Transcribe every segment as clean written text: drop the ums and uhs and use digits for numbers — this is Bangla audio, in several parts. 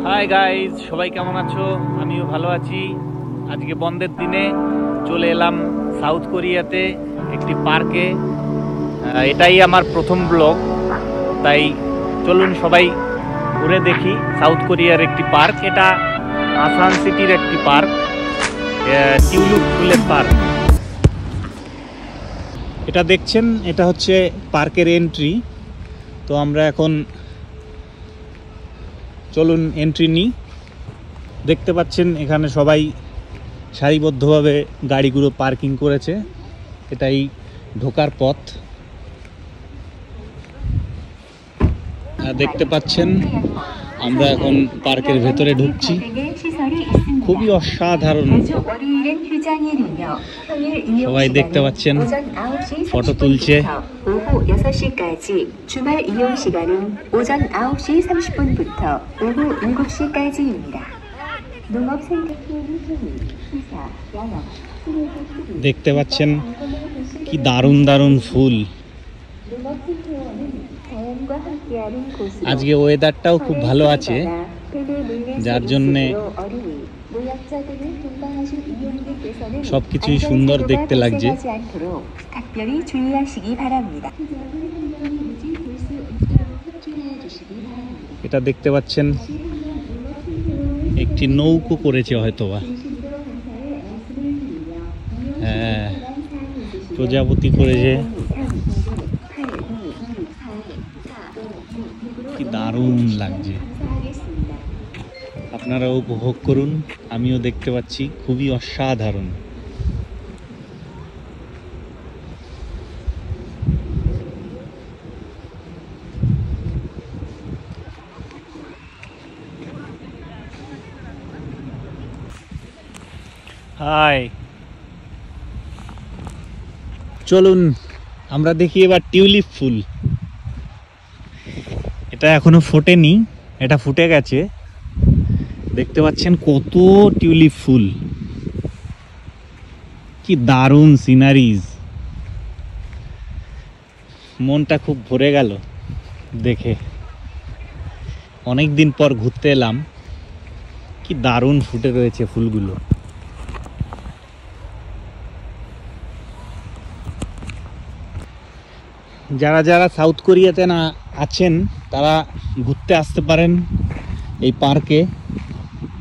হাই গাইজ, সবাই কেমন আছো? আমিও ভালো আছি। আজকে বন্ধের দিনে চলে এলাম সাউথ কোরিয়াতে একটি পার্কে। এটাই আমার প্রথম ব্লগ, তাই চলুন সবাই ঘুরে দেখি সাউথ কোরিয়ার একটি পার্ক। এটা আসান সিটির একটি পার্ক, টিউলিপ ফুলের পার্ক। এটা দেখছেন, এটা হচ্ছে পার্কের এন্ট্রি। তো আমরা এখন চলুন এন্ট্রি নিই। দেখতে পাচ্ছেন এখানে সবাই সারিবদ্ধভাবে গাড়িগুলো পার্কিং করেছে। এটাই ঢোকার পথ। দেখতে পাচ্ছেন আমরা এখন পার্কের ভেতরে ঢুকছি। খুবই অসাধারণ, সবাই দেখতে পাচ্ছেন ফটো তুলছে। 오후 6시까지 주말 이용 시간은 오전 9시 30분부터 오후 7시까지입니다. 농업 생태계 유통이 시사, 양업, দেখতে পাচ্ছেন কি দারুণ দারুণ ফুল। আজকে ওয়েদারটাও খুব ভালো আছে, যার জন্যে সবকিছুই সুন্দর দেখতে লাগছে। এটা দেখতে পাচ্ছেন একটি নৌকো করেছে হয়তোবা, হ্যাঁ, প্রজাপতি করেছে। কি দারুণ লাগছে, আপনারাও উপভোগ করুন। আমিও দেখতে পাচ্ছি, খুবই অসাধারণ। হাই, চলুন আমরা দেখি এবার টিউলিপ ফুল। এটা এখনো ফোটেনি, এটা ফুটে গেছে। দেখতে পাচ্ছেন কত টিউলিপ ফুল, কি দারুণ সিনারিজ। মনটা খুব ভরে গেল দেখে। অনেক দিন পর ঘুরতে এলাম, কি দারুণ ফুটে রয়েছে ফুলগুলো। যারা যারা সাউথ কোরিয়াতে না আছেন তারা ঘুরতে আসতে পারেন এই পার্কে।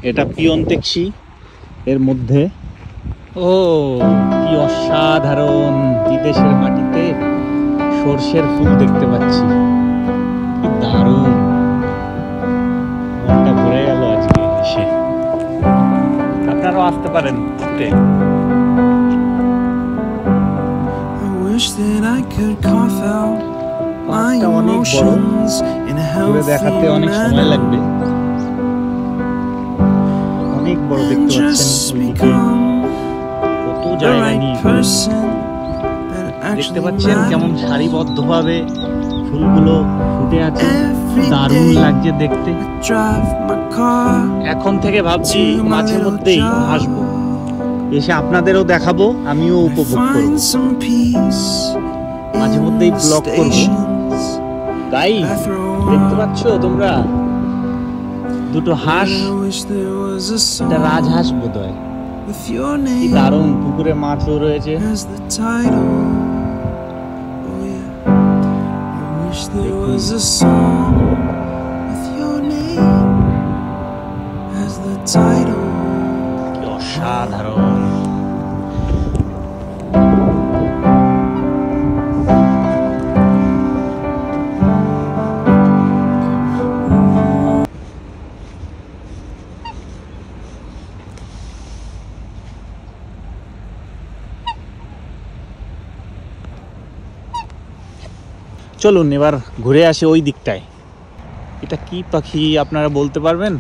এটা পিয়নতেক্সি এর মধ্যে। ও কি অসাধারণ, বিদেশের মাটিতে সর্ষের ফুল দেখতে পাচ্ছি, কি দারুণ। মনটা ভরে গেল আজকে এসে। আপনারাও আসতে পারেন ঘুরতে। অনেক বড়, ঘুরে দেখাতে অনেক সময় লাগবে। অনেক বড়, দেখতে পাচ্ছেন কত জায়গা নিয়ে। দেখতে পাচ্ছেন কেমন সারিবদ্ধভাবে ফুলগুলো ফুটে আছে, দারুণ লাগছে দেখতে। এখন থেকে ভাবছি মাঝে মধ্যেই আসবো, এসে আপনাদেরও দেখাবো, আমিও উপভোগ করব, মাঝে মধ্যেই ব্লগ করবো। তাই দেখতে পাচ্ছ তোমরা দুটো হাঁস, এটা রাজহাঁস বোধহয়। কি দারুণ, পুকুরে মাছও রয়েছে। কি অসাধারণ। চলুন এবার ঘুরে আসি ওই দিকটায়। এটা কি পাখি আপনারা বলতে পারবেন?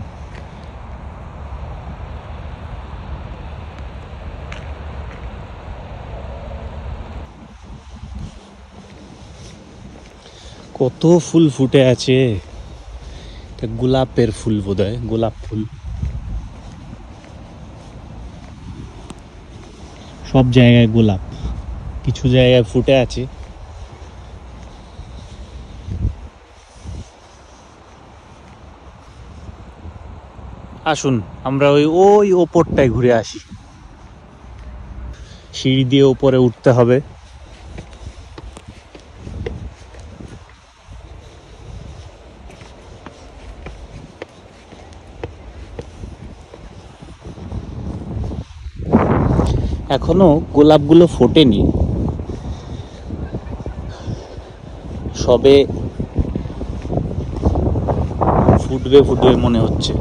কত ফুল ফুটে আছে। এটা গোলাপের ফুল বোধহয়, গোলাপ ফুল। সব জায়গায় গোলাপ, কিছু জায়গায় ফুটে আছে। আসুন আমরা ওই ওপরটায় ঘুরে আসি। সিঁড়ি দিয়ে উপরে উঠতে হবে। এখনো গোলাপগুলো ফোটেনি, সবে ফুটবে ফুটবে মনে হচ্ছে।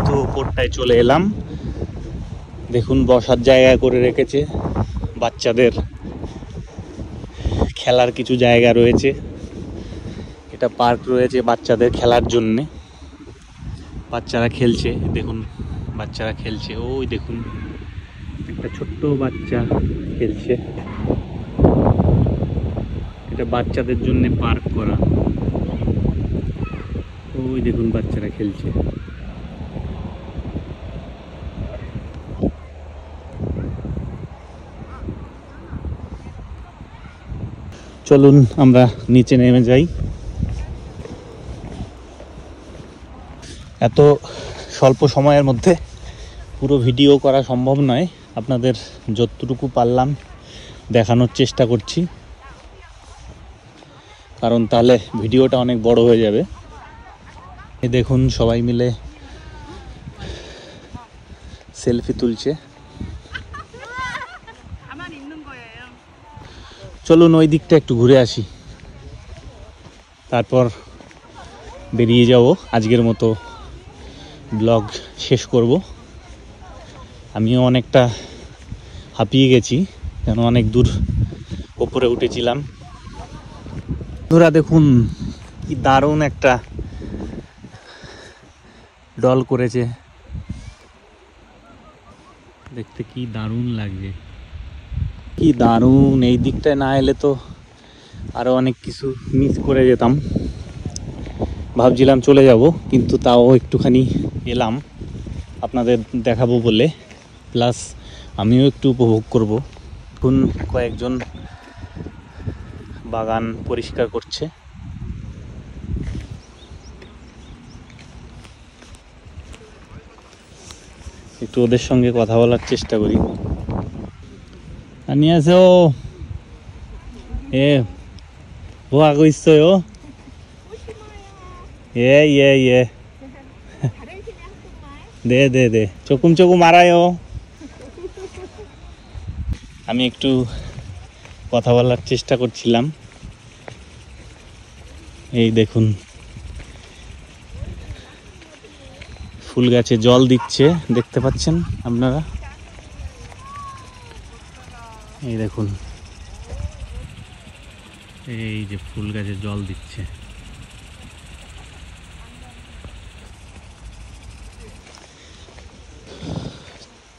তো ওপরটায় চলে এলাম, দেখুন বসার জায়গা করে রেখেছে, বাচ্চাদের খেলার কিছু জায়গা রয়েছে। এটা পার্ক রয়েছে বাচ্চাদের খেলার জন্যে, বাচ্চারা খেলছে, দেখুন বাচ্চারা খেলছে। ওই দেখুন একটা ছোট্ট বাচ্চা খেলছে। এটা বাচ্চাদের জন্য পার্ক করা। ওই দেখুন বাচ্চারা খেলছে। চলুন আমরা নিচে নেমে যাই। এত স্বল্প সময়ের মধ্যে পুরো ভিডিও করা সম্ভব নয়, আপনাদের যতটুকু পারলাম দেখানোর চেষ্টা করছি, কারণ তাহলে ভিডিওটা অনেক বড় হয়ে যাবে। এই দেখুন সবাই মিলে সেলফি তুলছে। চলুন ওই দিকটা একটু ঘুরে আসি, তারপর বেরিয়ে যাব। আজকের মতো ব্লগ শেষ করব। আমিও অনেকটা হাঁপিয়ে গেছি, কেন অনেক দূর উপরে উঠেছিলাম। বন্ধুরা দেখুন কি দারুণ একটা ডল করেছে, দেখতে কি দারুণ লাগছে, কি দারুণ। এই দিকটায় না এলে তো আরো অনেক কিছু মিস করে যেতাম। ভাবছিলাম চলে যাব, কিন্তু তাও একটুখানি এলাম আপনাদের দেখাবো বলে, প্লাস আমিও একটু উপভোগ করব। এখন কয়েকজন বাগান পরিষ্কার করছে। একটু ওদের সঙ্গে কথা বলার চেষ্টা করি। 안녕하세요. 예, 뭐 하고 있어요? 예, 예, 예. 네네네. 조금 알아요. আমি একটু কথা বলার চেষ্টা করছিলাম। এই দেখুন ফুল গাছে জল দিচ্ছে, দেখতে পাচ্ছেন আপনারা। এই দেখুন এই যে ফুল গাছে জল দিচ্ছে।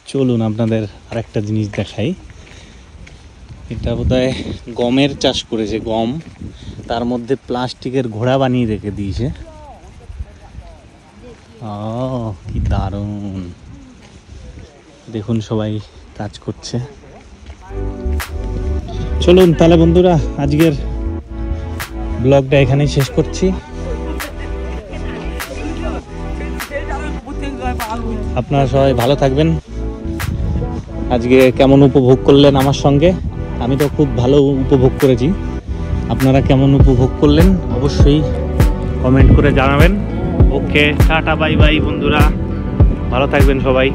চলুন আপনাদের আরেকটা জিনিস দেখাই। এটা বোধহয় গমের চাষ করেছে, গম, তার মধ্যে প্লাস্টিকের ঘোড়া বানিয়ে রেখে দিয়েছে। কি দারুণ, দেখুন সবাই কাজ করছে। চলুন তাহলে বন্ধুরা আজকের ব্লগটা এখানেই শেষ করছি। আপনারা সবাই ভালো থাকবেন। আজকে কেমন উপভোগ করলেন আমার সঙ্গে? আমি তো খুব ভালো উপভোগ করেছি। আপনারা কেমন উপভোগ করলেন অবশ্যই কমেন্ট করে জানাবেন। ওকে, টাটা বাই বাই বন্ধুরা, ভালো থাকবেন সবাই।